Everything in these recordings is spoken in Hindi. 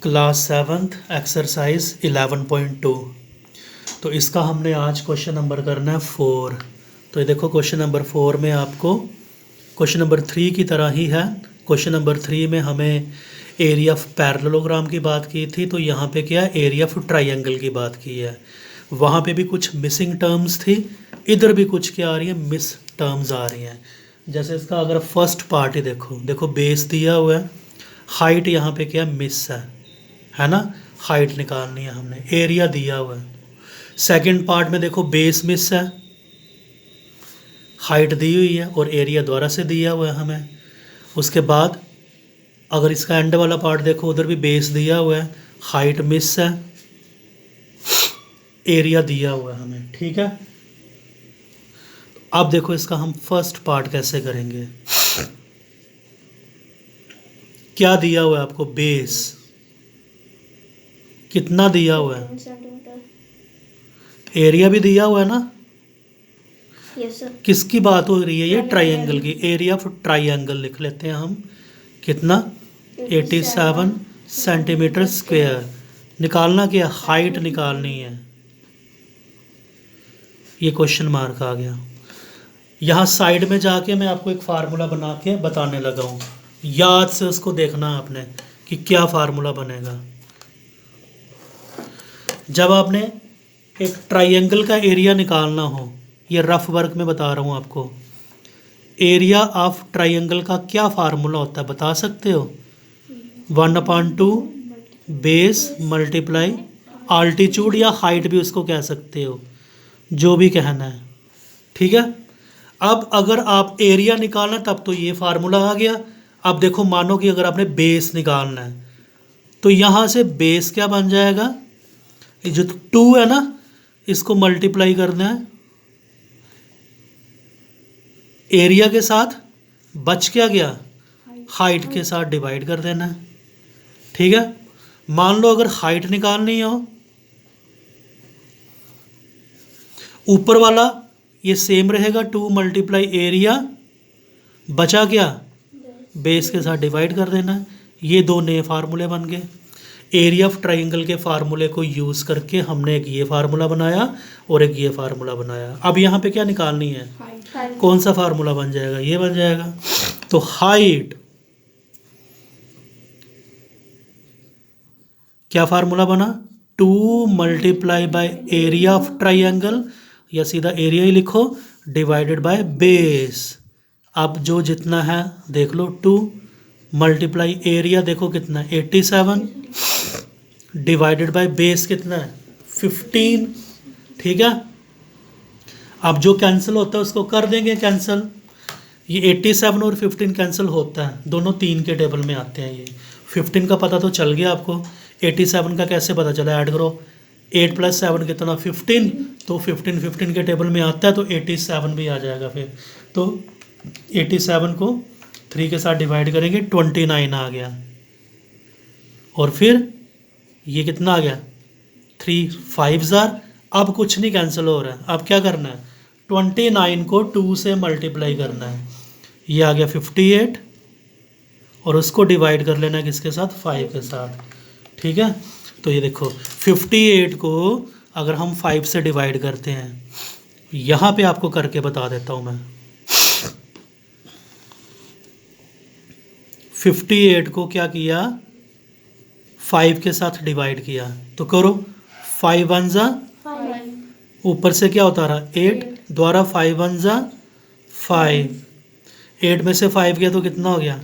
Class 7th exercise 11.2। तो इसका हमने आज क्वेश्चन नंबर करना है 4। तो ये देखो क्वेश्चन नंबर 4 में आपको क्वेश्चन नंबर 3 की तरह ही है। क्वेश्चन नंबर 3 में हमें एरिया ऑफ पैरेललोग्राम की बात की थी, तो यहाँ पे क्या है, एरिया ऑफ ट्राइंगल की बात की है। वहाँ पे भी कुछ मिसिंग टर्म्स थी, इधर भी कुछ क्या आ रही है, मिस टर्म्स आ रही हैं। जैसे इसका अगर फर्स्ट पार्ट ही देखो बेस दिया हुआ है, हाइट यहाँ पे क्या मिस है ना, हाइट निकालनी है हमने, एरिया दिया हुआ है। सेकंड पार्ट में देखो बेस मिस है, हाइट दी हुई है और एरिया द्वारा से दिया हुआ है हमें। उसके बाद अगर इसका एंड वाला पार्ट देखो, उधर भी बेस दिया हुआ है, हाइट मिस है, एरिया दिया हुआ है हमें, ठीक है। अब देखो इसका हम फर्स्ट पार्ट कैसे करेंगे। क्या दिया हुआ है आपको, बेस कितना दिया हुआ है, एरिया भी दिया हुआ है ना। Yes sir. किसकी बात हो रही है, ये ट्राइंगल की, एरिया ऑफ ट्राइंगल लिख लेते हैं हम। कितना, 87 सेंटीमीटर स्क्वायर। निकालना क्या, हाइट निकालनी है। ये क्वेश्चन मार्क आ गया। यहाँ साइड में जाके मैं आपको एक फार्मूला बना के बताने लगा हूँ, याद से उसको देखना आपने कि क्या फार्मूला बनेगा। जब आपने एक ट्राइंगल का एरिया निकालना हो, ये रफ वर्क में बता रहा हूँ आपको, एरिया ऑफ ट्राइंगल का क्या फार्मूला होता है बता सकते हो। 1/2 बेस मल्टीप्लाई आल्टीट्यूड या हाइट भी उसको कह सकते हो, जो भी कहना है, ठीक है। अब अगर आप एरिया निकालना तब तो ये फार्मूला आ गया। अब देखो मानो कि अगर आपने बेस निकालना है, तो यहाँ से बेस क्या बन जाएगा, ये जो 2 है ना, इसको मल्टीप्लाई करना है एरिया के साथ, बच क्या गया, हाइट के साथ डिवाइड कर देना है, ठीक है। मान लो अगर हाइट निकालनी हो, ऊपर वाला ये सेम रहेगा, 2 मल्टीप्लाई एरिया, बचा क्या, बेस के साथ डिवाइड कर देना है। ये दो नए फार्मूले बन गए। एरिया ऑफ ट्राइंगल के फार्मूले को यूज़ करके हमने एक ये फार्मूला बनाया और एक ये फार्मूला बनाया। अब यहाँ पे क्या निकालनी है, कौन सा फार्मूला बन जाएगा, ये बन जाएगा। तो हाइट, क्या फार्मूला बना, 2 multiply by area of triangle, या सीधा एरिया ही लिखो, डिवाइडेड बाय बेस। अब जो जितना है देख लो, 2 मल्टीप्लाई एरिया देखो कितना है, 87, डिवाइडेड बाय बेस कितना है, 15, ठीक है। अब जो कैंसिल होता है उसको कर देंगे कैंसिल। ये 87 और 15 कैंसिल होता है, दोनों 3 के टेबल में आते हैं। ये 15 का पता तो चल गया आपको, 87 का कैसे पता चला, ऐड करो, 8 + 7 कितना, 15, तो 15 के टेबल में आता है, तो 87 भी आ जाएगा फिर। तो 87 को 3 के साथ डिवाइड करेंगे, 29 आ गया। और फिर ये कितना आ गया, 3 5 जार। अब कुछ नहीं कैंसिल हो रहा है, अब क्या करना है, 29 को 2 से मल्टीप्लाई करना है, ये आ गया 58, और उसको डिवाइड कर लेना है किसके साथ, 5 के साथ, ठीक है। तो ये देखो 58 को अगर हम 5 से डिवाइड करते हैं, यहाँ पे आपको करके बता देता हूँ मैं। 58 को क्या किया, 5 के साथ डिवाइड किया, तो करो, 5 1 जा, ऊपर से क्या होता रहा, 8, द्वारा 5 1 जा 5, 8 में से 5 गया तो कितना हो गया,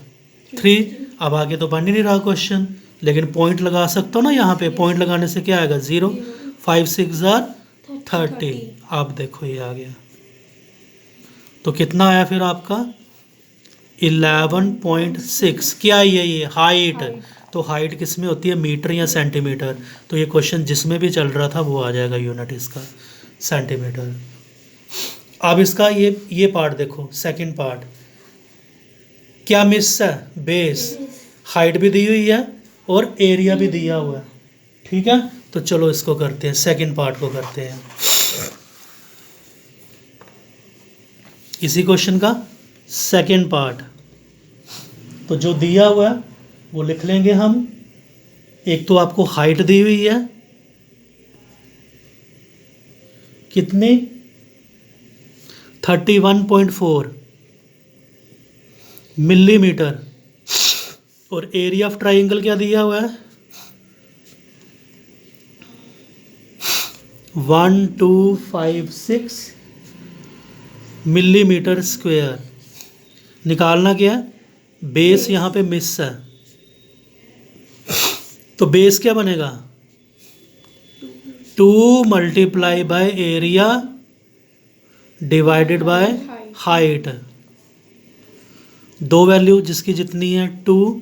3। अब आगे तो बन ही नहीं रहा क्वेश्चन, लेकिन पॉइंट लगा सकता हो ना, यहाँ पे पॉइंट लगाने से क्या आएगा, 0, 5 6 जार 30। आप देखो ये आ गया, तो कितना आया फिर आपका, 11.6। क्या है ये हाइट, तो हाइट किस में होती है, मीटर या सेंटीमीटर। तो ये क्वेश्चन जिसमें भी चल रहा था वो आ जाएगा यूनिट इसका, सेंटीमीटर। अब इसका ये पार्ट देखो, सेकंड पार्ट क्या मिस है, बेस, हाइट भी दी हुई है और एरिया भी दिया हुआ है, ठीक है। तो चलो इसको करते हैं, सेकंड पार्ट को करते हैं, इसी क्वेश्चन का सेकंड पार्ट। तो जो दिया हुआ है वो लिख लेंगे हम, एक तो आपको हाइट दी हुई है कितनी 31.4 मिलीमीटर, और एरिया ऑफ ट्राइंगल क्या दिया हुआ है 1256 मिलीमीटर स्क्वायर। निकालना क्या है, बेस यहाँ पे मिस है, तो बेस क्या बनेगा 2 multiply by area divided by height. दो वैल्यू जिसकी जितनी है 2,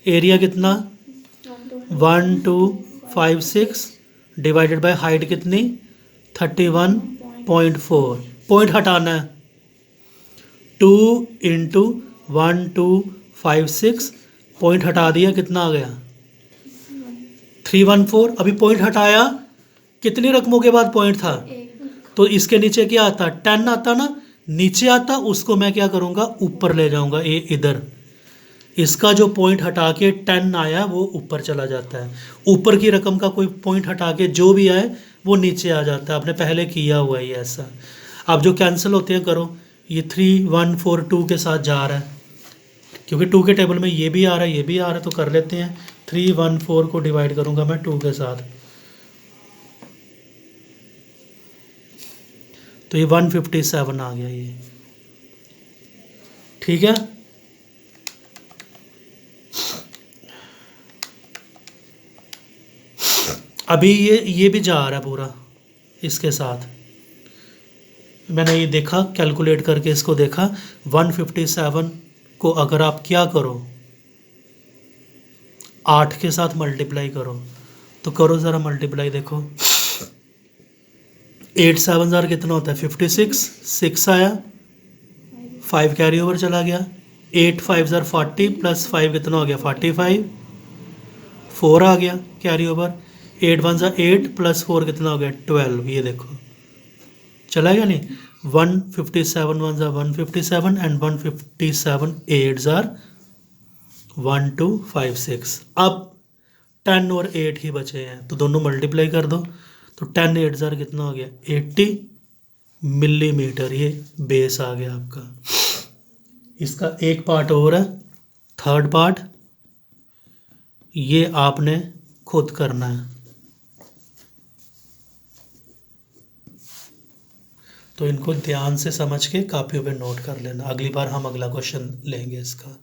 एरिया कितना 1256 डिवाइडेड बाय हाइट कितनी 31.4। पॉइंट हटाना है 2 इंटू 1256, पॉइंट हटा दिया कितना आ गया 314। अभी पॉइंट हटाया, कितनी रकमों के बाद पॉइंट था, तो इसके नीचे क्या आता 10 आता ना, नीचे आता उसको मैं क्या करूँगा ऊपर ले जाऊँगा इधर। इसका जो पॉइंट हटा के 10 आया वो ऊपर चला जाता है, ऊपर की रकम का कोई पॉइंट हटा के जो भी आए वो नीचे आ जाता है। आपने पहले किया हुआ है ये ऐसा। अब जो कैंसिल होते हैं करो, ये 3142 के साथ जा रहा है, क्योंकि 2 के टेबल में ये भी आ रहा है ये भी आ रहा है, तो कर लेते हैं 314 को डिवाइड करूँगा मैं 2 के साथ, तो ये 157 आ गया ये। ठीक है, अभी ये भी जा रहा है पूरा इसके साथ। मैंने ये देखा कैलकुलेट करके, इसको देखा 157 को अगर आप क्या करो 8 के साथ मल्टीप्लाई करो, तो करो ज़रा मल्टीप्लाई, देखो 8 7 ज़ार कितना होता है 56, 6 आया, 5 कैरी ओवर चला गया, 8 5 ज़ार 40 प्लस 5 कितना हो गया 45, 4 आ गया कैरी ओवर, 8 1 ज़ार 8 प्लस 4 कितना हो गया 12। ये देखो चला गया नहीं, 157 1 ज़ार 157 एंड 157 8 ज़ार 1256। अब 10 और 8 ही बचे हैं, तो दोनों मल्टीप्लाई कर दो, तो 10 8 ज़ार कितना हो गया 80 मिलीमीटर। ये बेस आ गया आपका। इसका एक पार्ट और है, थर्ड पार्ट, ये आपने खुद करना है, तो इनको ध्यान से समझ के कॉपियों पे नोट कर लेना, अगली बार हम अगला क्वेश्चन लेंगे इसका।